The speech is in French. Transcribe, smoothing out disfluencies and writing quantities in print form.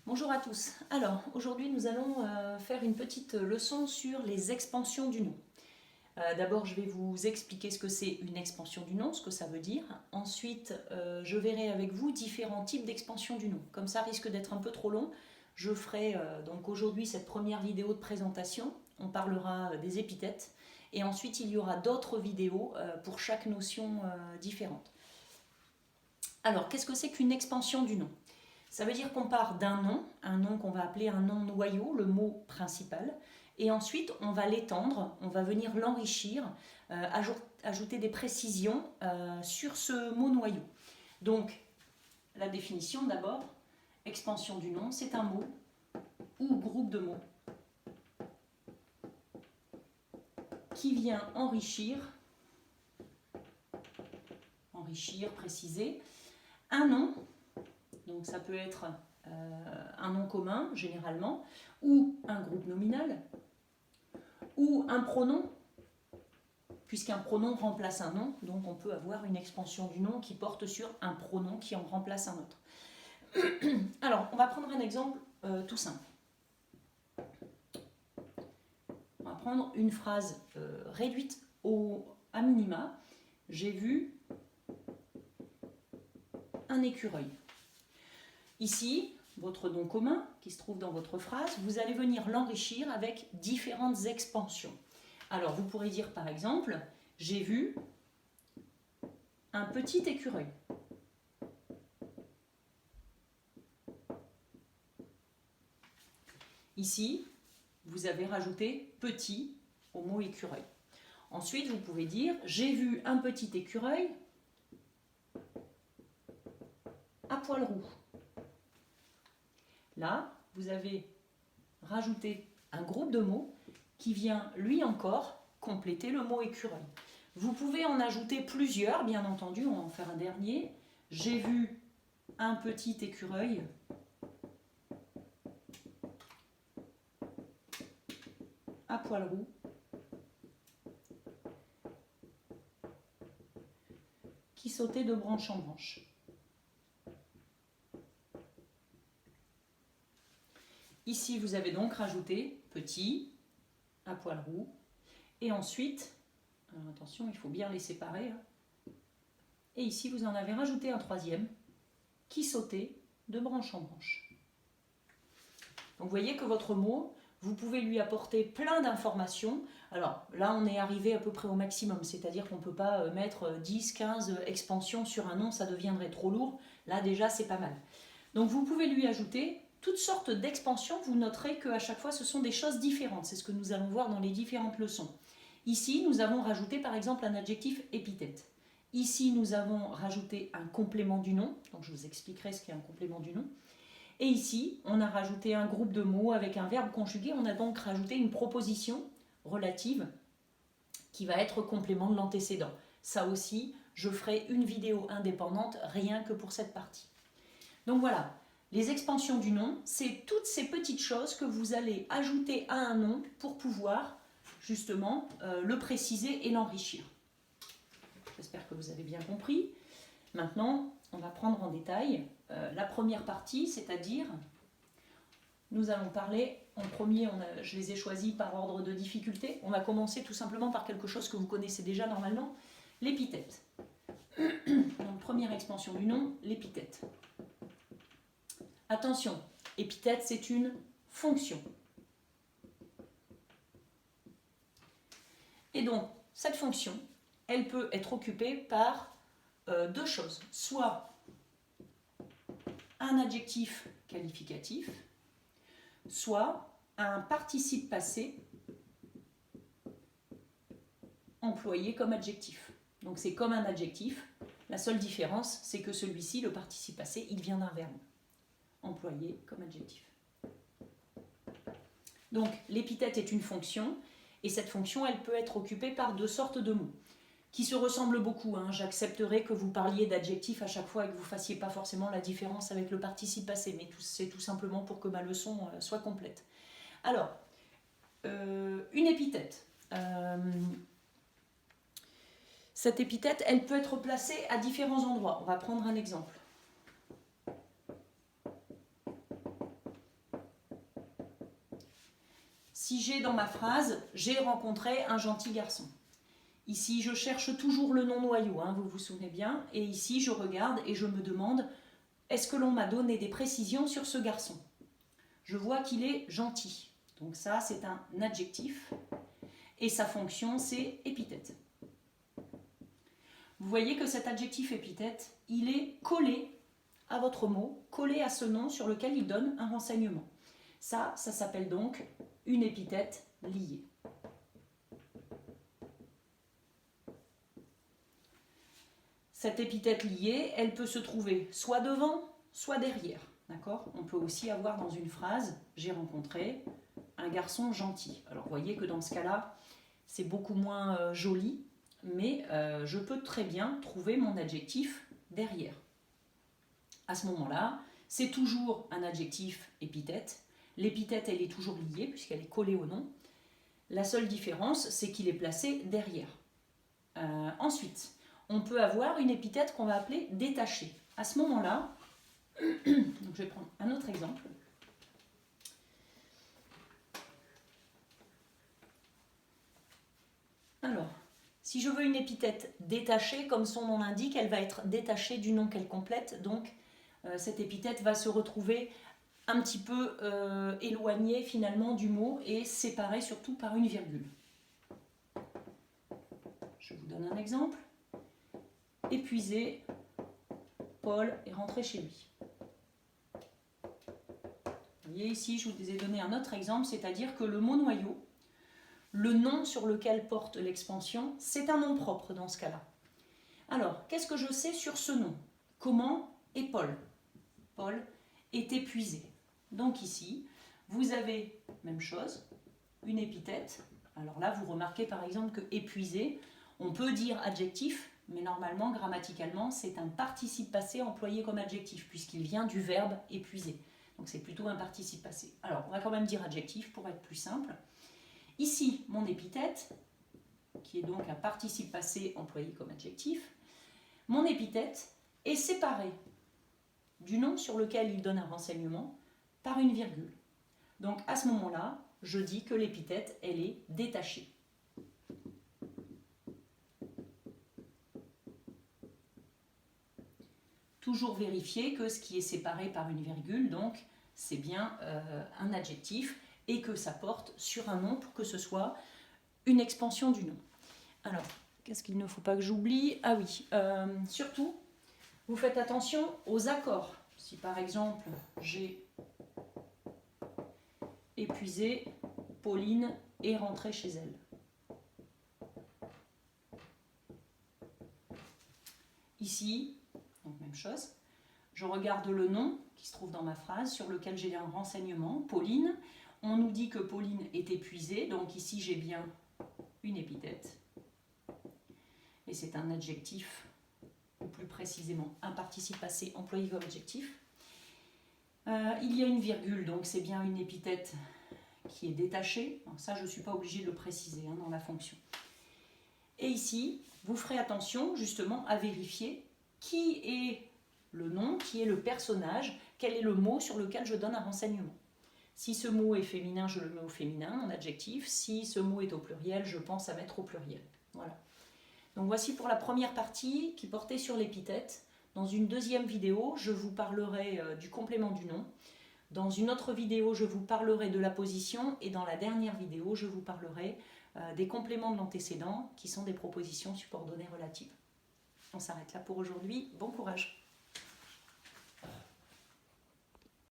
Bonjour à tous. Alors, aujourd'hui, nous allons faire une petite leçon sur les expansions du nom. D'abord, je vais vous expliquer ce que c'est une expansion du nom, ce que ça veut dire. Ensuite, je verrai avec vous différents types d'expansions du nom. Comme ça risque d'être un peu trop long, je ferai donc aujourd'hui cette première vidéo de présentation. On parlera des épithètes. Et ensuite, il y aura d'autres vidéos pour chaque notion différente. Alors, qu'est-ce que c'est qu'une expansion du nom ? Ça veut dire qu'on part d'un nom, un nom qu'on va appeler un nom noyau, le mot principal, et ensuite on va l'étendre, on va venir l'enrichir, ajouter des précisions sur ce mot noyau. Donc, la définition d'abord, expansion du nom, c'est un mot ou groupe de mots qui vient enrichir, préciser, un nom. Donc ça peut être un nom commun, généralement, ou un groupe nominal, ou un pronom, puisqu'un pronom remplace un nom, donc on peut avoir une expansion du nom qui porte sur un pronom qui en remplace un autre. Alors, on va prendre un exemple tout simple. On va prendre une phrase réduite à minima. J'ai vu un écureuil. Ici, votre nom commun qui se trouve dans votre phrase, vous allez venir l'enrichir avec différentes expansions. Alors, vous pourrez dire par exemple, j'ai vu un petit écureuil. Ici, vous avez rajouté petit au mot écureuil. Ensuite, vous pouvez dire, j'ai vu un petit écureuil à poil roux. Là, vous avez rajouté un groupe de mots qui vient, lui encore, compléter le mot écureuil. Vous pouvez en ajouter plusieurs, bien entendu, on va en faire un dernier. J'ai vu un petit écureuil à poil roux qui sautait de branche en branche. Ici, vous avez donc rajouté petit, à poil roux, et ensuite, alors attention, il faut bien les séparer, et ici, vous en avez rajouté un troisième, qui sautait de branche en branche. Donc, vous voyez que votre mot, vous pouvez lui apporter plein d'informations. Alors, là, on est arrivé à peu près au maximum, c'est-à-dire qu'on ne peut pas mettre 10, 15 expansions sur un nom, ça deviendrait trop lourd. Là, déjà, c'est pas mal. Donc, vous pouvez lui ajouter toutes sortes d'expansions, vous noterez qu'à chaque fois ce sont des choses différentes, c'est ce que nous allons voir dans les différentes leçons. Ici nous avons rajouté par exemple un adjectif épithète. Ici nous avons rajouté un complément du nom, donc je vous expliquerai ce qu'est un complément du nom. Et ici on a rajouté un groupe de mots avec un verbe conjugué, on a donc rajouté une proposition relative qui va être complément de l'antécédent. Ça aussi, je ferai une vidéo indépendante rien que pour cette partie. Donc voilà. Les expansions du nom, c'est toutes ces petites choses que vous allez ajouter à un nom pour pouvoir justement le préciser et l'enrichir. J'espère que vous avez bien compris. Maintenant, on va prendre en détail la première partie, c'est-à-dire, nous allons parler, en premier, je les ai choisis par ordre de difficulté. On va commencer tout simplement par quelque chose que vous connaissez déjà normalement, l'épithète. Donc, première expansion du nom, l'épithète. Attention, épithète, c'est une fonction. Et donc, cette fonction, elle peut être occupée par deux choses. Soit un adjectif qualificatif, soit un participe passé employé comme adjectif. Donc, c'est comme un adjectif. La seule différence, c'est que celui-ci, le participe passé, il vient d'un verbe employé comme adjectif. Donc l'épithète est une fonction et cette fonction elle peut être occupée par deux sortes de mots qui se ressemblent beaucoup. J'accepterai que vous parliez d'adjectif à chaque fois et que vous ne fassiez pas forcément la différence avec le participe passé, mais c'est tout simplement pour que ma leçon soit complète. Alors, une épithète. Cette épithète, elle peut être placée à différents endroits. On va prendre un exemple. Si j'ai dans ma phrase « j'ai rencontré un gentil garçon ». Ici, je cherche toujours le nom noyau, hein, vous vous souvenez bien. Et ici, je regarde et je me demande « est-ce que l'on m'a donné des précisions sur ce garçon ?» Je vois qu'il est gentil. Donc ça, c'est un adjectif. Et sa fonction, c'est épithète. Vous voyez que cet adjectif épithète, il est collé à votre mot, collé à ce nom sur lequel il donne un renseignement. Ça s'appelle donc une épithète liée. Cette épithète liée, elle peut se trouver soit devant, soit derrière. D'accord ? On peut aussi avoir dans une phrase « j'ai rencontré un garçon gentil ». Alors vous voyez que dans ce cas-là, c'est beaucoup moins joli, mais je peux très bien trouver mon adjectif derrière. À ce moment-là, c'est toujours un adjectif épithète. L'épithète, elle est toujours liée puisqu'elle est collée au nom. La seule différence, c'est qu'il est placé derrière. Ensuite, on peut avoir une épithète qu'on va appeler détachée. À ce moment-là, donc je vais prendre un autre exemple. Alors, si je veux une épithète détachée, comme son nom l'indique, elle va être détachée du nom qu'elle complète. Donc, cette épithète va se retrouver un petit peu éloignée finalement du mot et séparée surtout par une virgule. Je vous donne un exemple. Épuisé, Paul est rentré chez lui. Vous voyez ici, je vous ai donné un autre exemple, c'est-à-dire que le mot noyau, le nom sur lequel porte l'expansion, c'est un nom propre dans ce cas-là. Alors, qu'est-ce que je sais sur ce nom? Comment est Paul? Paul est épuisé. Donc ici, vous avez, même chose, une épithète. Alors là, vous remarquez par exemple que épuisé, on peut dire adjectif, mais normalement, grammaticalement, c'est un participe passé employé comme adjectif, puisqu'il vient du verbe épuiser. Donc c'est plutôt un participe passé. Alors, on va quand même dire adjectif pour être plus simple. Ici, mon épithète, qui est donc un participe passé employé comme adjectif, mon épithète est séparée du nom sur lequel il donne un renseignement par une virgule. Donc à ce moment-là, je dis que l'épithète, elle est détachée. Toujours vérifier que ce qui est séparé par une virgule, donc c'est bien un adjectif et que ça porte sur un nom pour que ce soit une expansion du nom. Alors, qu'est-ce qu'il ne faut pas que j'oublie? Ah oui, surtout, vous faites attention aux accords. Si par exemple, j'ai épuisé, Pauline est rentrée chez elle. Ici, donc même chose, je regarde le nom qui se trouve dans ma phrase sur lequel j'ai un renseignement, Pauline. On nous dit que Pauline est épuisée, donc ici j'ai bien une épithète. Et c'est un adjectif, ou plus précisément un participe passé employé comme adjectif. Il y a une virgule, donc c'est bien une épithète qui est détachée. Alors ça, je ne suis pas obligée de le préciser dans la fonction. Et ici, vous ferez attention justement à vérifier qui est le nom, qui est le personnage, quel est le mot sur lequel je donne un renseignement. Si ce mot est féminin, je le mets au féminin, en adjectif. Si ce mot est au pluriel, je pense à mettre au pluriel. Voilà. Donc voici pour la première partie qui portait sur l'épithète. Dans une deuxième vidéo, je vous parlerai du complément du nom. Dans une autre vidéo, je vous parlerai de la position. Et dans la dernière vidéo, je vous parlerai des compléments de l'antécédent qui sont des propositions subordonnées relatives. On s'arrête là pour aujourd'hui. Bon courage!